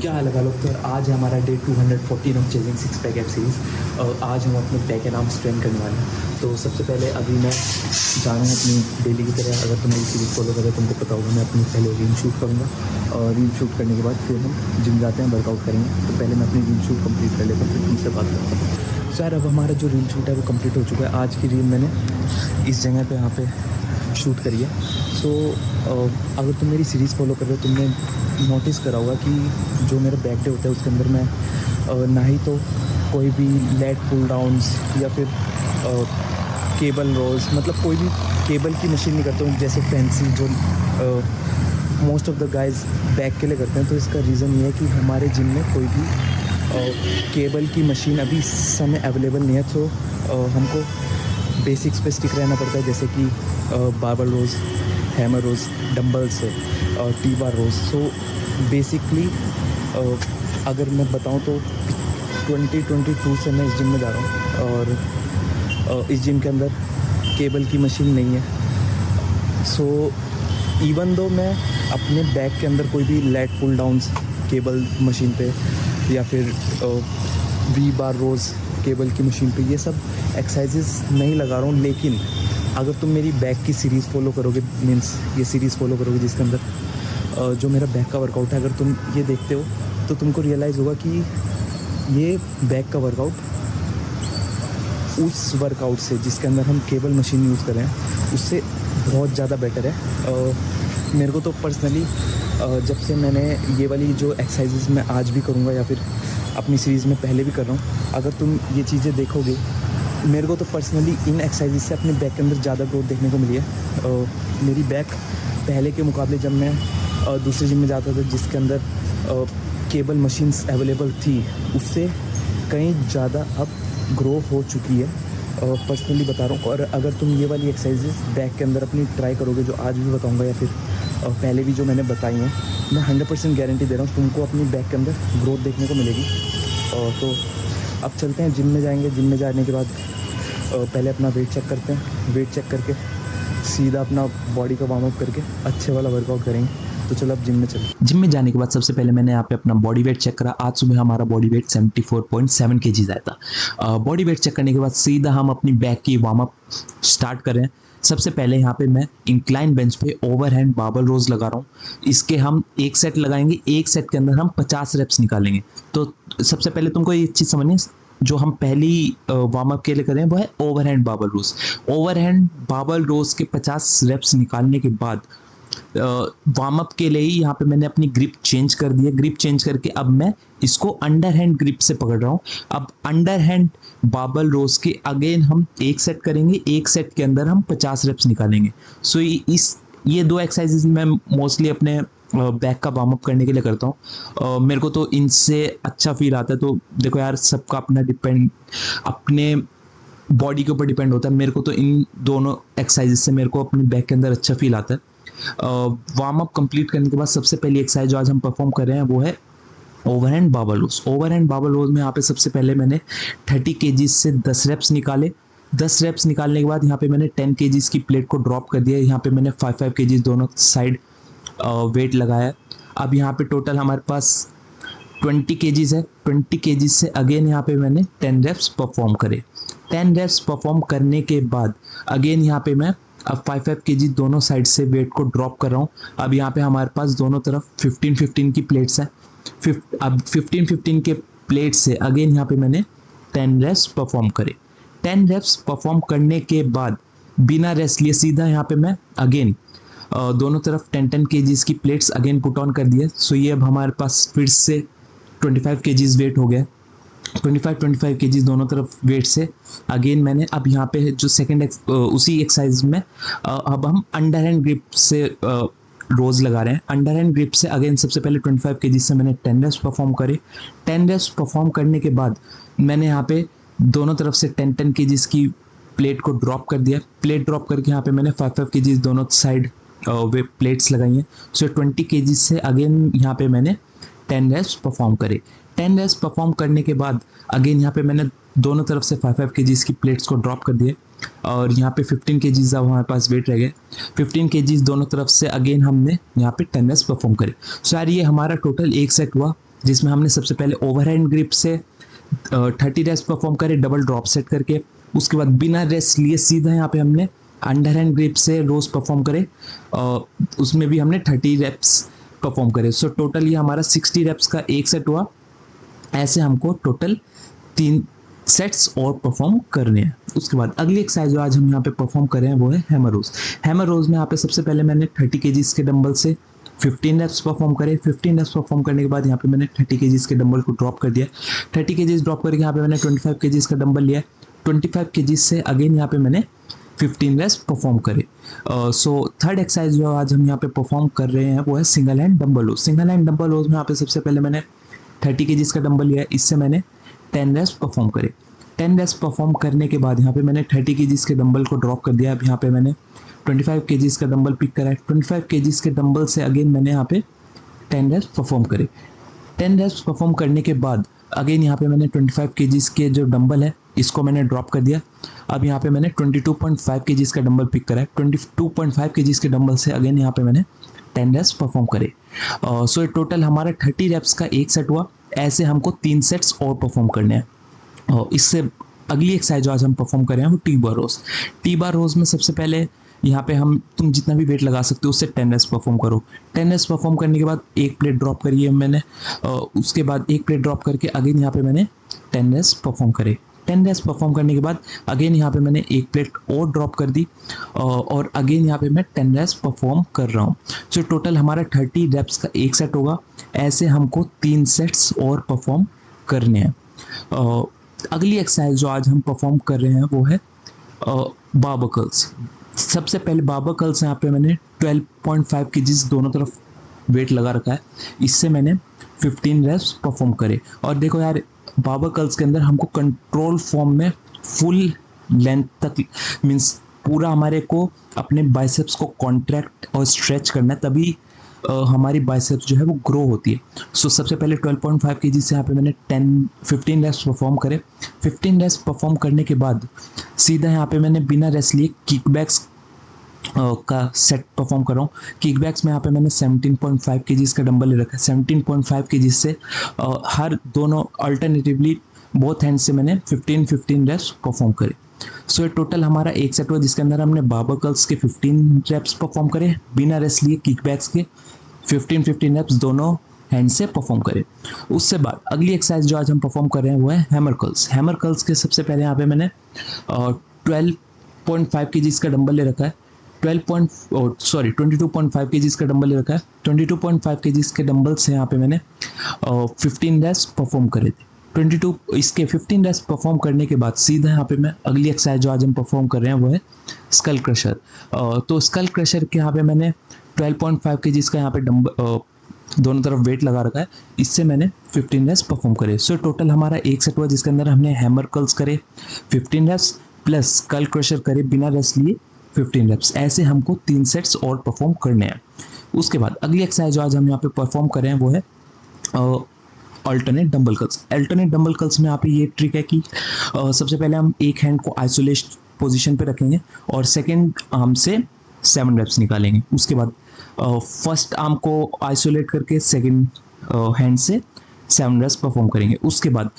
क्या हाल है लोग। तो आज है हमारा day 214 of chasing six pack app series. और आज हम अपने बैक एंड आर्म्स ट्रेन करने वाले हैं। तो सबसे पहले अभी मैं जा रहा हूँ अपनी डेली की तरह। अगर तुम मेरी सीरीज़ फॉलो करें तुमको पता होगा, मैं अपनी पहले रील शूट करूँगा और रील शूट करने के बाद फिर हम जिम जाते हैं, वर्कआउट करेंगे। तो पहले मैं अपनी रील शूट कंप्लीट कर लेता हूँ, फिर तुमसे बात करता हूँ। सर अब हमारा जो रील शूट है वो कंप्लीट हो चुका है। आज की रील मैंने इस जगह पे यहाँ पे शूट करी है। सो अगर तुम मेरी सीरीज़ फॉलो कर रहे हो तुमने नोटिस करा होगा कि जो मेरा बैक डे होता है उसके अंदर मैं ना ही तो कोई भी लेट पुल डाउन्स या फिर केबल रोल्स, मतलब कोई भी केबल की मशीन नहीं करता हूँ जैसे फैंसी जो most of the guys back के लिए करते हैं। तो इसका रीज़न ये है कि हमारे जिम में कोई भी केबल की मशीन अभी इस समय अवेलेबल नहीं है। तो हमको बेसिक्स पे स्टिक रहना पड़ता है, जैसे कि बारबल रोज़, हैमर रोज़, डंबल्स और टी बार रोज़। सो बेसिकली अगर मैं बताऊं तो 2022 से मैं इस जिम में जा रहा हूं और इस जिम के अंदर केबल की मशीन नहीं है। सो इवन दो मैं अपने बैक के अंदर कोई भी lat pull downs cable machine पे या फिर वी बार रोज़ केबल की मशीन पे ये सब एक्सरसाइजेस नहीं लगा रहा हूँ, लेकिन अगर तुम मेरी बैक की सीरीज़ फॉलो करोगे, मीन्स ये सीरीज़ फॉलो करोगे जिसके अंदर जो मेरा बैक का वर्कआउट है, अगर तुम ये देखते हो तो तुमको रियलाइज़ होगा कि ये बैक का वर्कआउट उस वर्कआउट से जिसके अंदर हम केबल मशीन यूज़ कर रहे हैं उससे बहुत ज़्यादा बेटर है। मेरे को तो पर्सनली जब से मैंने ये वाली जो एक्सरसाइजेस मैं आज भी करूँगा या फिर अपनी सीरीज़ में पहले भी कर रहा हूँ, अगर तुम ये चीज़ें देखोगे, मेरे को तो पर्सनली इन एक्सरसाइजेस से अपने बैक के अंदर ज़्यादा ग्रोथ देखने को मिली है। मेरी बैक पहले के मुकाबले जब मैं दूसरे जिम में जाता था जिसके अंदर केबल मशीन्स अवेलेबल थी उससे कहीं ज़्यादा अब ग्रो हो चुकी है, पर्सनली बता रहा हूँ। और अगर तुम ये वाली एक्सरसाइजेस बैक के अंदर अपनी ट्राई करोगे जो आज भी बताऊँगा या फिर पहले भी जो मैंने बताई हैं, मैं 100% गारंटी दे रहा हूँ तुमको अपनी बैक के अंदर ग्रोथ देखने को मिलेगी। तो अब चलते हैं जिम में जाएंगे। जिम में जाने के बाद पहले अपना वेट चेक करते हैं। वेट चेक करके सीधा अपना बॉडी का वार्म अप करके अच्छे वाला वर्कआउट करेंगे। तो चलो अब जिम में चलते। जिम में जाने के बाद सबसे पहले मैंने यहाँ पे अपना बॉडी वेट चेक करा। आज सुबह हमारा बॉडी वेट 74.7 kg आया था। बॉडी वेट चेक करने के बाद सीधा हम अपनी बैक की वार्म अप स्टार्ट करें। सबसे पहले यहाँ पे मैं इंक्लाइन बेंच पे ओवरहैंड बारबल रोज लगा रहा हूँ। इसके हम एक सेट लगाएंगे, एक सेट के अंदर हम 50 रेप्स निकालेंगे। तो सबसे पहले तुमको ये चीज़ समझनी, जो हम पहली वार्म अप के लिए करें वो है ओवरहैंड बारबल रोज। ओवरहैंड बारबल रोज के 50 रेप्स निकालने के बाद वार्म अप के लिए ही यहाँ पे मैंने अपनी ग्रिप चेंज कर दी है। ग्रिप चेंज करके अब मैं इसको अंडर हैंड ग्रिप से पकड़ रहा हूँ। अब अंडर हैंड बारबल रोज के अगेन हम एक सेट करेंगे, एक सेट के अंदर हम 50 रेप्स निकालेंगे। सो ये दो एक्सरसाइजेज मैं मोस्टली अपने बैक का वार्म अप करने के लिए करता हूँ। मेरे को तो इनसे अच्छा फील आता है। तो देखो यार, सबका अपना अपने बॉडी के ऊपर डिपेंड होता है। मेरे को तो इन दोनों एक्सरसाइजेज से मेरे को अपने बैक के अंदर अच्छा फील आता है। वार्म अप कंप्लीट करने के बाद सबसे पहली एक्सरसाइज जो आज हम परफॉर्म कर रहे हैं वो है ओवरहैंड बारबल रोज। ओवरहैंड बारबल रोज में यहाँ पे सबसे पहले मैंने 30 kg से 10 रेप्स निकाले। 10 रेप्स निकालने के बाद यहाँ पे मैंने 10 kg की प्लेट को ड्रॉप कर दिया। यहाँ पे मैंने 5 kg दोनों साइड वेट लगाया। अब यहाँ पे टोटल हमारे पास 20 kg है। 20 kg से अगेन यहाँ पे मैंने 10 रेप्स परफॉर्म करे। 10 रेप्स परफॉर्म करने के बाद अगेन यहाँ पे मैं अब 5 kg दोनों साइड से वेट को ड्रॉप कर रहा हूँ। अब यहाँ पे हमारे पास दोनों तरफ 15-15 की प्लेट्स हैं। अब 15-15 के प्लेट से अगेन यहाँ पे मैंने 10 रेप्स परफॉर्म करे। 10 रेप्स परफॉर्म करने के बाद बिना रेस्ट लिए सीधा यहाँ पे मैं अगेन दोनों तरफ 10-10 kg की प्लेट्स अगेन पुट ऑन कर दिए। सो ये अब हमारे पास फिर से 25 kg वेट हो गया। 25 kg दोनों तरफ वेट से अगेन मैंने अब यहाँ पे जो सेकंड उसी एक्सरसाइज में अब हम अंडर हैंड ग्रिप से रोज लगा रहे हैं। अंडर हैंड ग्रिप से अगेन सबसे पहले 25 kg से मैंने 10 रेप्स परफॉर्म करे। 10 रेप्स परफॉर्म करने के बाद मैंने यहाँ पे दोनों तरफ से 10-10 kg की प्लेट को ड्रॉप कर दिया। प्लेट ड्रॉप करके यहाँ पे मैंने 5 kg दोनों साइड वे प्लेट्स लगाई हैं। सो 20 kg से अगेन यहाँ पे मैंने 10 रेप्स परफॉर्म करे। 10 रेप्स परफॉर्म करने के बाद अगेन यहाँ पे मैंने दोनों तरफ से 5 kg की प्लेट्स को ड्रॉप कर दिए और यहाँ पे 15 kg अब हमारे पास वेट रह गए। 15 kg दोनों तरफ से अगेन हमने यहाँ पे 10 रेप्स परफॉर्म करे। सो यार ये हमारा टोटल एक सेट हुआ जिसमें हमने सबसे पहले ओवरहैंड ग्रिप से 30 रेप्स परफॉर्म करे डबल ड्रॉप सेट करके। उसके बाद बिना रेस्ट लिए सीधा यहाँ पे हमने अंडर हैंड ग्रिप से रोज परफॉर्म करे, उसमें भी हमने 30 रेप्स परफॉर्म करे। सो टोटल ये हमारा 60 रेप्स का एक सेट हुआ। ऐसे हमको टोटल 3 सेट्स और परफॉर्म करने हैं। उसके बाद अगली एक्सरसाइज जो आज हम यहाँ पे परफॉर्म कर रहे हैं वो है हैमर रोज। हैमर रोज में यहाँ पे सबसे पहले मैंने 30 केजीज के डंबल से 15 रेप्स परफॉर्म करे। 15 रेप्स परफॉर्म करने के बाद यहाँ पे मैंने 30 केजीज के डंबल को ड्रॉप कर दिया। 30 केजीज ड्रॉप करके यहाँ पे मैंने 25 केजीज का डंबल लिया। 25 केजीज से अगेन यहाँ पे मैंने 15 रेप्स परफॉर्म करे। सो थर्ड एक्सरसाइज जो आज हम यहाँ पे परफॉर्म कर रहे हैं वो है सिंगल हैंड डंबल रोज। सिंगल हैंड डंबल रोज में यहाँ पे सबसे पहले मैंने 30 केजीज का डंबल लिया, इससे मैंने 10 रेप्स परफॉर्म करे। 10 रेप्स परफॉर्म करने के बाद यहाँ पे मैंने 30 केजीज के डंबल को ड्रॉप कर दिया। अब यहाँ पे मैंने 25 केजीज का डंबल पिक करा है। 25 केजीज के डंबल से अगेन मैंने यहाँ पे 10 रेप्स परफॉर्म करे। 10 रेप्स परफॉर्म करने के बाद अगेन यहाँ पे मैंने 25 केजीज के जो डंबल है इसको मैंने ड्रॉप कर दिया। अब यहाँ पे मैंने 22.5 केजीज का डंबल पिक करा है। 22.5 केजीज के डंबल से अगेन यहाँ पे मैंने 10 रेप्स परफॉर्म करे। सो टोटल हमारा 30 रेप्स का एक सेट हुआ। ऐसे हमको 3 सेट्स और परफॉर्म करने हैं। इससे अगली एक्सरसाइज जो आज हम परफॉर्म कर रहे हैं वो टी बार रोज। टी बार रोज में सबसे पहले यहाँ पे तुम जितना भी वेट लगा सकते हो उससे 10 रेप्स परफॉर्म करो। 10 रेप्स परफॉर्म करने के बाद एक प्लेट ड्रॉप करी है मैंने। उसके बाद एक प्लेट ड्रॉप करके अगेन यहाँ पे मैंने 10 रेप्स परफॉर्म करे। 10 रेप्स परफॉर्म करने के बाद अगेन यहाँ पे मैंने एक प्लेट और ड्रॉप कर दी और अगेन यहाँ पे मैं 10 रेप्स परफॉर्म कर रहा हूँ। सो टोटल हमारा 30 रेप्स का एक सेट होगा। ऐसे हमको 3 सेट्स और परफॉर्म करने हैं। अगली एक्सरसाइज जो आज हम परफॉर्म कर रहे हैं वो है बार्बर कर्ल्स। सबसे पहले बार्बर कर्ल्स यहाँ पे मैंने 12.5 केजीज दोनों तरफ वेट लगा रखा है, इससे मैंने 15 रेप्स परफॉर्म करे। और देखो यार बार्बर कर्ल्स के अंदर हमको कंट्रोल फॉर्म में फुल लेंथ तक मीन्स पूरा हमारे को अपने बाइसेप्स को कॉन्ट्रैक्ट और स्ट्रेच करना है, तभी हमारी बाइसेप्स जो है वो ग्रो होती है। सो सबसे पहले 12.5 केजी से यहाँ पे मैंने 15 रेप्स परफॉर्म करे। 15 रेप्स परफॉर्म करने के बाद सीधा यहाँ पे मैंने बिना रेस्ट लिए किक बैक्स का सेट परफॉर्म कर रहा हूँ। किक बैक्स में यहाँ पे मैंने 17.5 केजीज का डंबल ले रखा है। 17.5 केजीज से हर दोनों अल्टरनेटिवली बोथ हैंड से मैंने 15 रेप्स परफॉर्म करे। सो टोटल हमारा एक सेट हुआ जिसके अंदर हमने बार्बर कर्ल्स के 15 रेप्स परफॉर्म करे, बिना रेस्ट लिए किक बैक्स के 15 रेप्स दोनों हैंड से परफॉर्म करे। उससे बाद अगली एक्सरसाइज जो आज हम परफॉर्म कर रहे हैं वो है हैमर कर्ल्स। हैमर कर्ल्स के सबसे पहले यहाँ पे मैंने 12.5 केजीज का डंबल ले रखा है। 22.5 केजीज का डंबल ले रखा है। 22.5 केजीज के डंबल से यहाँ पे मैंने 15 रेप्स परफॉर्म करे थे। 15 रेप्स परफॉर्म करने के बाद सीधा यहाँ पे मैं अगली एक्सरसाइज जो आज हम परफॉर्म कर रहे हैं वो है स्कल क्रशर। तो स्कल क्रशर के यहाँ पे मैंने 12.5 केजीज का यहाँ पे दोनों तरफ वेट लगा रखा है, इससे मैंने 15 रेप्स परफॉर्म करे। सो टोटल हमारा एक सेट हुआ जिसके अंदर हमने हैमर कर्ल्स करे 15 रेप्स प्लस स्कल क्रशर करे बिना रेस्ट लिए 15 रेप्स। ऐसे हमको 3 सेट्स और परफॉर्म करने हैं। उसके बाद अगली एक्सरसाइज जो आज हम यहाँ पे परफॉर्म कर रहे हैं वो है alternate dumbbell curls. Alternate dumbbell curls में यहाँ पे ये ट्रिक है कि सबसे पहले हम एक हैंड को आइसोलेट पोजीशन पे रखेंगे और सेकंड आर्म से 7 रेप्स निकालेंगे। उसके बाद फर्स्ट आर्म को आइसोलेट करके सेकंड हैंड से 7 रेप्स परफॉर्म करेंगे। उसके बाद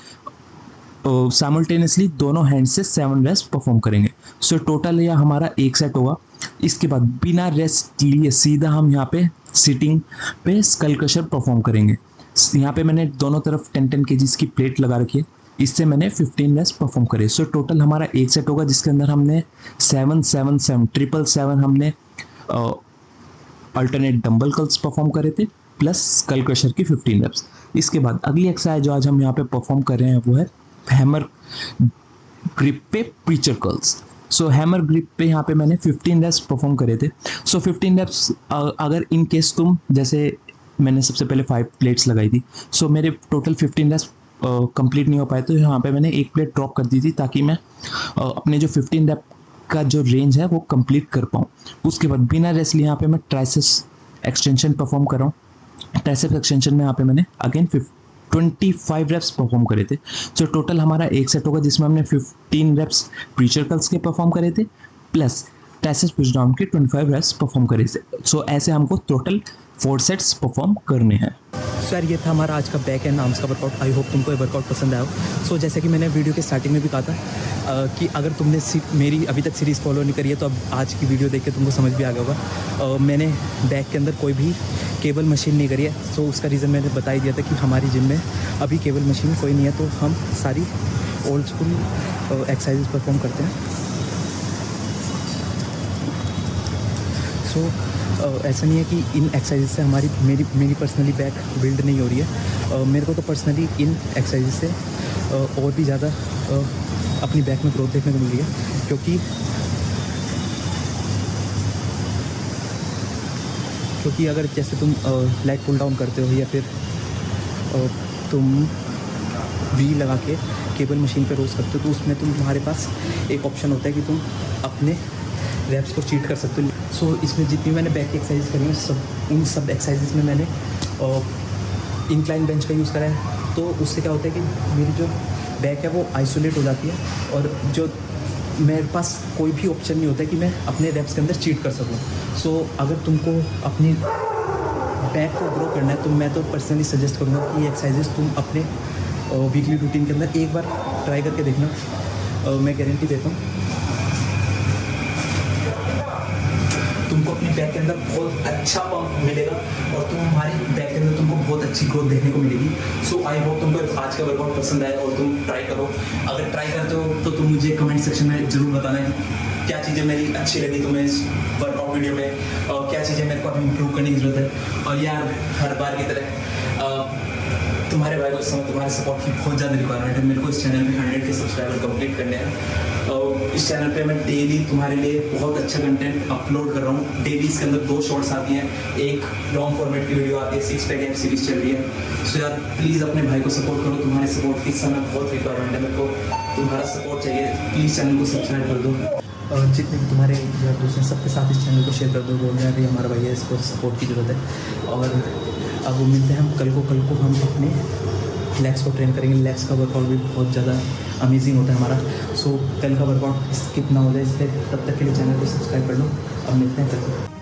साइमल्टेनियसली दोनों हैंड से 7 रेप्स परफॉर्म करेंगे। सो टोटल यह हमारा एक सेट होगा। इसके बाद बिना रेस्ट लिए सीधा हम यहाँ पे सिटिंग पे स्कल क्रशर परफॉर्म करेंगे। यहाँ पे मैंने दोनों तरफ 10 केजीज की प्लेट लगा रखी है, इससे मैंने 15 रेप्स परफॉर्म करे। सो टोटल हमारा एक सेट होगा जिसके अंदर हमने 7 हमने अल्टरनेट डंबल कर्ल्स परफॉर्म करे थे प्लस स्कल क्रशर की 15 रेप्स। इसके बाद अगली एक्सरसाइज जो आज हम यहाँ पे परफॉर्म कर रहे हैं वो है हैमर ग्रिप पे प्रीचर कर्ल्स। सो हैमर ग्रिप पे यहाँ पे मैंने 15 रेप्स परफॉर्म करे थे। सो 15 रेप्स अगर इन केस तुम जैसे मैंने सबसे पहले 5 प्लेट्स लगाई थी, सो मेरे टोटल 15 रेप्स कंप्लीट नहीं हो पाए, तो यहाँ पे मैंने एक प्लेट ड्रॉप कर दी थी ताकि मैं अपने जो 15 रेप का जो रेंज है वो कंप्लीट कर पाऊँ। उसके बाद बिना रेस्ट लिए यहाँ पे मैं ट्राइसेप्स एक्सटेंशन परफॉर्म कर रहा हूँ। ट्राइसेप्स एक्सटेंशन में यहाँ पे मैंने अगेन 25 रेप्स परफॉर्म करे थे। सो टोटल हमारा एक सेट होगा जिसमें हमने 15 रेप्स प्रीचर कर्ल्स के परफॉर्म करे थे प्लस ट्राइसेप्स पुश डाउन के 25 रेप्स परफॉर्म करे थे। सो ऐसे हमको टोटल 4 सेट्स परफॉर्म करने हैं। सो यार ये था हमारा आज का बैक एंड आर्म्स का वर्कआउट। आई होप तुमको ये वर्कआउट पसंद आया हो। सो जैसे कि मैंने वीडियो के स्टार्टिंग में भी कहा था कि अगर तुमने मेरी अभी तक सीरीज़ फॉलो नहीं करी है तो अब आज की वीडियो देख के तुमको समझ भी आ गया होगा। मैंने बैक के अंदर कोई भी केबल मशीन नहीं करी है। सो उसका रीज़न मैंने बता ही दिया था कि हमारी जिम में अभी केबल मशीन कोई नहीं है, तो हम सारी ओल्ड स्कूल एक्सरसाइज परफॉर्म करते हैं। सो ऐसा नहीं है कि इन एक्सरसाइज से मेरी पर्सनली बैक बिल्ड नहीं हो रही है। मेरे को तो पर्सनली इन एक्सरसाइज से और भी ज़्यादा अपनी बैक में ग्रोथ देखने को मिल रही है, क्योंकि अगर जैसे तुम लेग पुल डाउन करते हो या फिर तुम वी लगा के केबल मशीन पे रोज करते हो, तो उसमें तुम्हारे पास एक ऑप्शन होता है कि तुम अपने रैप्स को चीट कर सकते हो। सो इसमें जितनी मैंने बैक की एक्सरसाइज करी है उन सब एक्सरसाइजेस में मैंने इंक्लाइन बेंच का यूज़ करा है। तो उससे क्या होता है कि मेरी जो बैक है वो आइसोलेट हो जाती है और जो मेरे पास कोई भी ऑप्शन नहीं होता है कि मैं अपने रैप्स के अंदर चीट कर सकूँ। सो अगर तुमको अपनी बैक को ग्रो करना है तो मैं तो पर्सनली सजेस्ट करूँगा कि ये एक्सरसाइजेस तुम अपने वीकली रूटीन के अंदर एक बार ट्राई करके देखना। मैं गारंटी देता हूँ तुमको अपनी बैक के अंदर बहुत अच्छा पंप मिलेगा और तुम्हारी बैक के अंदर तुमको बहुत अच्छी ग्रोथ देखने को मिलेगी। सो आई होप तुमको आज का वर्कआउट पसंद आए और तुम ट्राई करो। अगर ट्राई करते हो तो तुम मुझे कमेंट सेक्शन में ज़रूर बताना कि क्या चीज़ें मेरी अच्छी लगी तुम्हें इस वर्कआउट वीडियो में और क्या चीज़ें मेरे को अभी इम्प्रूव करने की ज़रूरत है। और यार हर बार की तरह तुम्हारे भाई को इस समय तुम्हारे सपोर्ट की बहुत ज़्यादा रिक्वायरमेंट है। मेरे को इस चैनल पे 100 के सब्सक्राइबर कंप्लीट करने हैं और इस चैनल पे मैं डेली तुम्हारे लिए बहुत अच्छा कंटेंट अपलोड कर रहा हूँ। डेली इसके अंदर 2 शॉर्ट्स आती हैं, एक लॉन्ग फॉर्मेट की वीडियो आती है, 6 पैक एम सीरीज चल रही है। सो यार प्लीज़ अपने भाई को सपोर्ट करो, तुम्हारे सपोर्ट की इस समय बहुत रिक्वायरमेंट है। मेरे को तुम्हारा सपोर्ट चाहिए, प्लीज़ चैनल को सब्सक्राइब कर दो और जितने भी तुम्हारे यार दोस्त हैं सबके साथ इस चैनल को शेयर कर दो। बोल रहे हैं कि हमारा भाई है, इसको सपोर्ट की ज़रूरत है। और अब वो मिलते हैं हम कल को हम अपने लेग्स को ट्रेन करेंगे। लेग्स का वर्कआउट भी बहुत ज़्यादा अमेजिंग होता है हमारा। सो कल का वर्कआउट स्किप ना हो जाए इसलिए तब तक के लिए चैनल को सब्सक्राइब कर लो। अब मिलते हैं कल।